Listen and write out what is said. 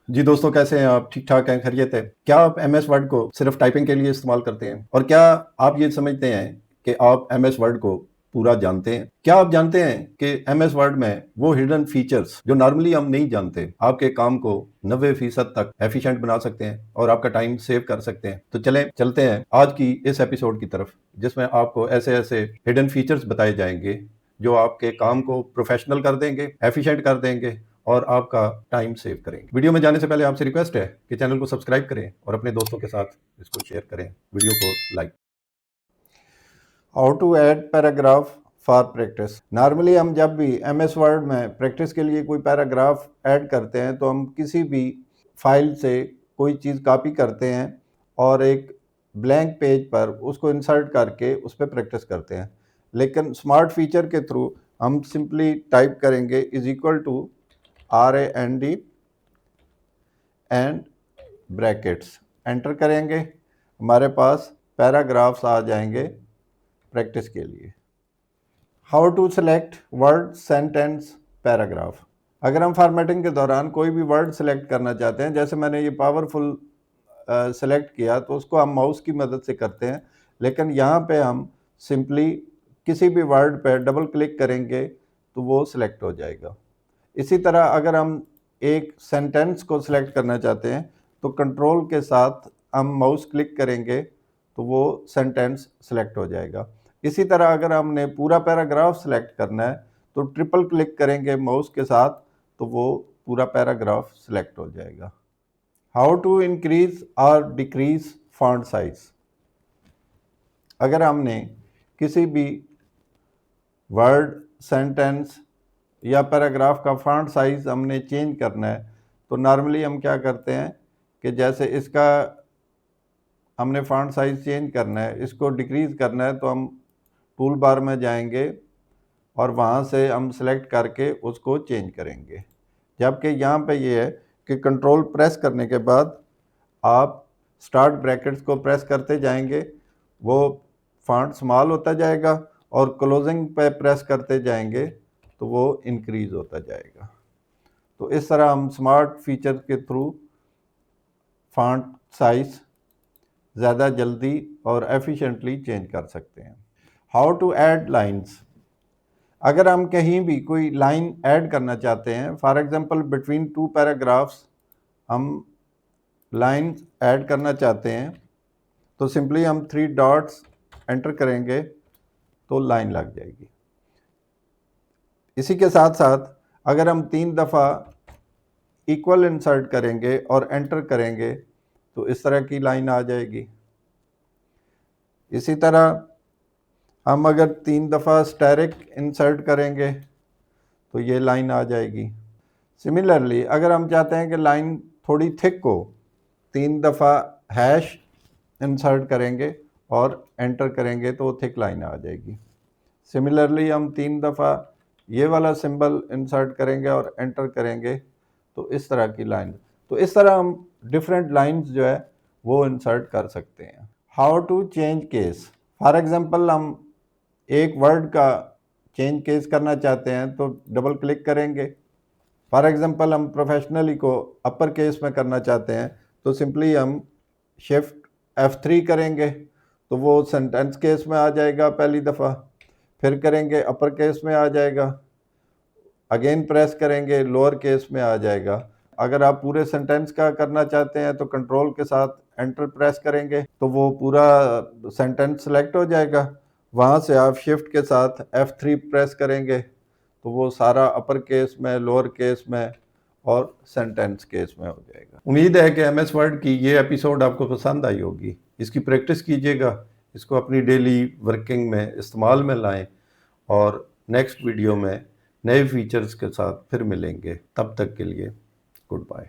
जी दोस्तों, कैसे हैं आप? ठीक ठाक हैं? खैरियत है? क्या आप एम एस वर्ड को सिर्फ टाइपिंग के लिए इस्तेमाल करते हैं? और क्या आप ये समझते हैं कि आप एम एस वर्ड को पूरा जानते हैं? क्या आप जानते हैं कि एम एस वर्ड में वो हिडन फीचर्स जो नॉर्मली हम नहीं जानते आपके काम को 90% तक एफिशिएंट बना सकते हैं और आपका टाइम सेव कर सकते हैं? तो चलते हैं आज की इस एपिसोड की तरफ, जिसमें आपको ऐसे ऐसे हिडन फीचर्स बताए जाएंगे जो आपके काम को प्रोफेशनल कर देंगे, एफिशिएंट कर देंगे और आपका टाइम सेव करेंगे। वीडियो में जाने से पहले आपसे रिक्वेस्ट है कि चैनल को सब्सक्राइब करें और अपने दोस्तों के साथ इसको शेयर करें, वीडियो को like. How to add paragraph for practice. Normally हम जब भी एम एस वर्ड में प्रैक्टिस के लिए कोई पैराग्राफ ऐड करते हैं तो हम किसी भी फाइल से कोई चीज़ कॉपी करते हैं और एक ब्लैंक पेज पर उसको इंसर्ट करके उस पर प्रैक्टिस करते हैं। लेकिन स्मार्ट फीचर के थ्रू हम सिंपली टाइप करेंगे is equal to RAND and brackets, enter करेंगे, हमारे पास पैराग्राफ्स आ जाएंगे प्रैक्टिस के लिए। How to select word sentence paragraph. अगर हम फॉर्मेटिंग के दौरान कोई भी वर्ड सेलेक्ट करना चाहते हैं, जैसे मैंने ये पावरफुल सेलेक्ट किया तो उसको हम माउस की मदद से करते हैं, लेकिन यहाँ पे हम सिंपली किसी भी वर्ड पे डबल क्लिक करेंगे तो वो सिलेक्ट हो जाएगा। इसी तरह अगर हम एक सेंटेंस को सिलेक्ट करना चाहते हैं तो कंट्रोल के साथ हम माउस क्लिक करेंगे तो वो सेंटेंस सेलेक्ट हो जाएगा। इसी तरह अगर हमने पूरा पैराग्राफ सेलेक्ट करना है तो ट्रिपल क्लिक करेंगे माउस के साथ तो वो पूरा पैराग्राफ सेलेक्ट हो जाएगा। हाउ टू इंक्रीज और डिक्रीज फॉन्ट साइज। अगर हमने किसी भी वर्ड, सेंटेंस या पैराग्राफ का फॉन्ट साइज़ हमने चेंज करना है तो नॉर्मली हम क्या करते हैं कि जैसे इसका हमने फॉन्ट साइज़ चेंज करना है, इसको डिक्रीज़ करना है तो हम टूल बार में जाएंगे और वहाँ से हम सेलेक्ट करके उसको चेंज करेंगे। जबकि यहाँ पे ये है कि कंट्रोल प्रेस करने के बाद आप स्टार्ट ब्रैकेट्स को प्रेस करते जाएंगे, वो फॉन्ट स्मॉल होता जाएगा और क्लोजिंग पे प्रेस करते जाएंगे तो वो इंक्रीज़ होता जाएगा। तो इस तरह हम स्मार्ट फीचर के थ्रू फॉन्ट साइज ज़्यादा जल्दी और एफिशिएंटली चेंज कर सकते हैं। How to add lines. अगर हम कहीं भी कोई लाइन ऐड करना चाहते हैं, for example between two paragraphs हम लाइन ऐड करना चाहते हैं तो सिंपली हम 3 डॉट्स एंटर करेंगे तो लाइन लग जाएगी। इसी के साथ साथ अगर हम 3 दफ़ा इक्वल इंसर्ट करेंगे और एंटर करेंगे तो इस तरह की लाइन आ जाएगी। इसी तरह हम अगर 3 दफ़ा स्टेरिक इंसर्ट करेंगे तो ये लाइन आ जाएगी। सिमिलरली अगर हम चाहते हैं कि लाइन थोड़ी थिक हो, 3 दफ़ा हैश इंसर्ट करेंगे और एंटर करेंगे तो वो थिक लाइन आ जाएगी। सिमिलरली हम 3 दफ़ा ये वाला सिंबल इंसर्ट करेंगे और एंटर करेंगे तो इस तरह की लाइन। तो इस तरह हम डिफरेंट लाइंस जो है वो इंसर्ट कर सकते हैं। How to change case. For example हम एक वर्ड का चेंज केस करना चाहते हैं तो डबल क्लिक करेंगे। फॉर एग्जांपल हम प्रोफेशनली को अपर केस में करना चाहते हैं तो सिंपली हम शिफ्ट F3 करेंगे तो वो सेंटेंस केस में आ जाएगा पहली दफ़ा, फिर करेंगे अपर केस में आ जाएगा, अगेन प्रेस करेंगे लोअर केस में आ जाएगा। अगर आप पूरे सेंटेंस का करना चाहते हैं तो कंट्रोल के साथ एंटर प्रेस करेंगे तो वो पूरा सेंटेंस सेलेक्ट हो जाएगा। वहाँ से आप शिफ्ट के साथ F3 प्रेस करेंगे तो वो सारा अपर केस में, लोअर केस में और सेंटेंस केस में हो जाएगा। उम्मीद है कि एम एस वर्ड की ये एपिसोड आपको पसंद आई होगी। इसकी प्रैक्टिस कीजिएगा, इसको अपनी डेली वर्किंग में इस्तेमाल में लाएं और नेक्स्ट वीडियो में नए फीचर्स के साथ फिर मिलेंगे। तब तक के लिए गुड बाय।